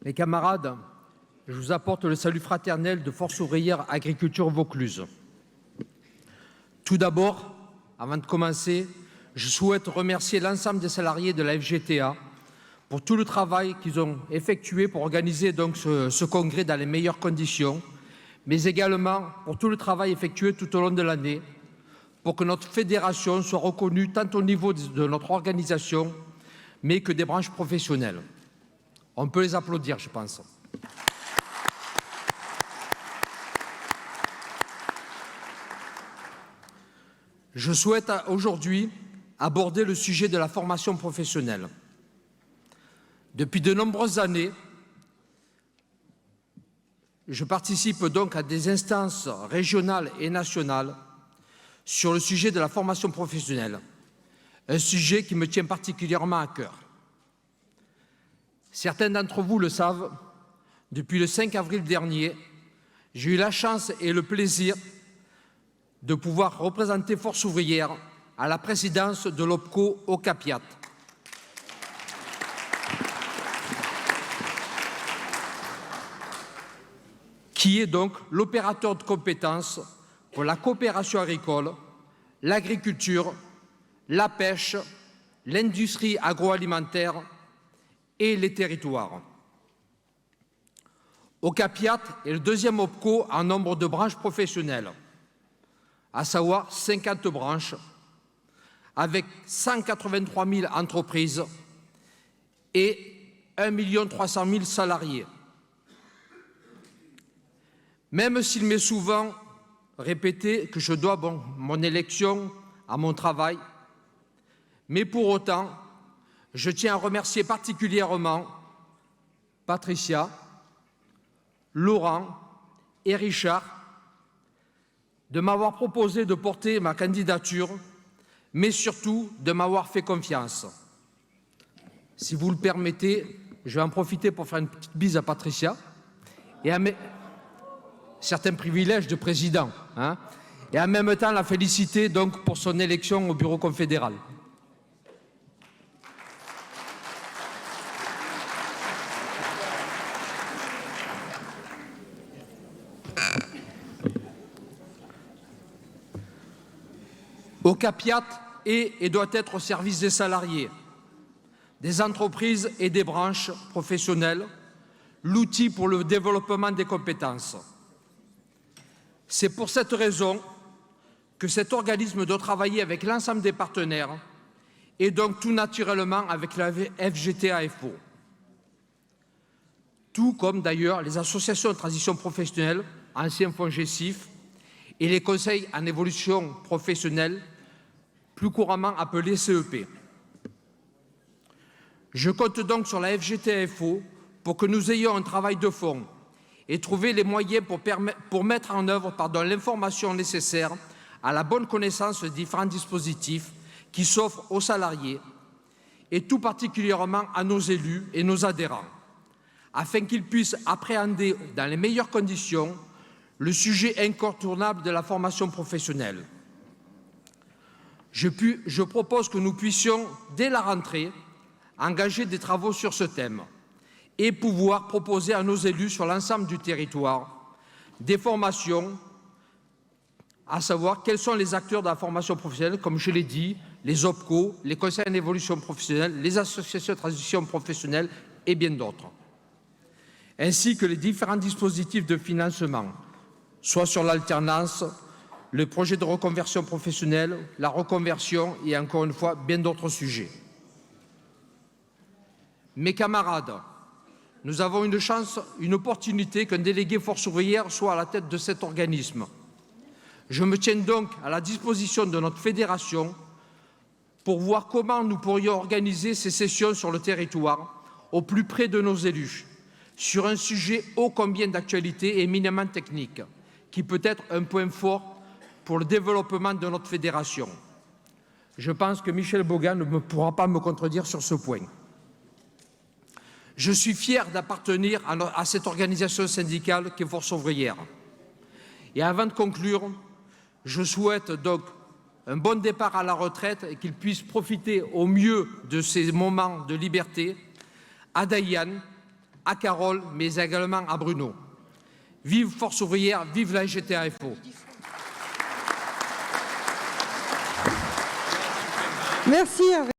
Mes camarades, je vous apporte le salut fraternel de Force ouvrière Agriculture Vaucluse. Tout d'abord, avant de commencer, je souhaite remercier l'ensemble des salariés de la FGTA pour tout le travail qu'ils ont effectué pour organiser donc ce congrès dans les meilleures conditions, mais également pour tout le travail effectué tout au long de l'année pour que notre fédération soit reconnue tant au niveau de notre organisation, mais que des branches professionnelles. On peut les applaudir, je pense. Je souhaite aujourd'hui aborder le sujet de la formation professionnelle. Depuis de nombreuses années, je participe donc à des instances régionales et nationales sur le sujet de la formation professionnelle, un sujet qui me tient particulièrement à cœur. Certains d'entre vous le savent, depuis le 5 avril dernier, j'ai eu la chance et le plaisir de pouvoir représenter Force ouvrière à la présidence de l'OPCO au Capiat. Qui est donc l'opérateur de compétences pour la coopération agricole, l'agriculture, la pêche, l'industrie agroalimentaire et les territoires. Ocapiat est le deuxième OPCO en nombre de branches professionnelles, à savoir 50 branches, avec 183 000 entreprises et 1 300 000 salariés. Même s'il m'est souvent répété que je dois mon élection à mon travail, mais pour autant, je tiens à remercier particulièrement Patricia, Laurent et Richard de m'avoir proposé de porter ma candidature, mais surtout de m'avoir fait confiance. Si vous le permettez, je vais en profiter pour faire une petite bise à Patricia et à certains privilèges de président, et en même temps la féliciter donc pour son élection au bureau confédéral. Ocapiat est et doit être au service des salariés, des entreprises et des branches professionnelles, l'outil pour le développement des compétences. C'est pour cette raison que cet organisme doit travailler avec l'ensemble des partenaires et donc tout naturellement avec la FGTA-FO. Tout comme d'ailleurs les associations de transition professionnelle, anciens FONGECIF, et les conseils en évolution professionnelle, plus couramment appelés CEP. Je compte donc sur la FGTA-FO pour que nous ayons un travail de fond et trouver les moyens pour mettre en œuvre l'information nécessaire à la bonne connaissance des différents dispositifs qui s'offrent aux salariés et tout particulièrement à nos élus et nos adhérents, afin qu'ils puissent appréhender dans les meilleures conditions le sujet incontournable de la formation professionnelle. Je propose que nous puissions, dès la rentrée, engager des travaux sur ce thème et pouvoir proposer à nos élus sur l'ensemble du territoire des formations, à savoir quels sont les acteurs de la formation professionnelle, comme je l'ai dit, les OPCO, les conseils en évolution professionnelle, les associations de transition professionnelle et bien d'autres, ainsi que les différents dispositifs de financement, soit sur l'alternance, le projet de reconversion professionnelle, la reconversion et encore une fois bien d'autres sujets. Mes camarades, nous avons une chance, une opportunité qu'un délégué Force ouvrière soit à la tête de cet organisme. Je me tiens donc à la disposition de notre fédération pour voir comment nous pourrions organiser ces sessions sur le territoire, au plus près de nos élus, sur un sujet ô combien d'actualité et éminemment technique, qui peut être un point fort pour le développement de notre fédération. Je pense que Michel Bogan ne pourra pas me contredire sur ce point. Je suis fier d'appartenir à cette organisation syndicale qu'est Force ouvrière. Et avant de conclure, je souhaite donc un bon départ à la retraite et qu'il puisse profiter au mieux de ces moments de liberté à Dayan, à Carole, mais également à Bruno. Vive Force ouvrière, vive la GTAFO. Merci Hervé.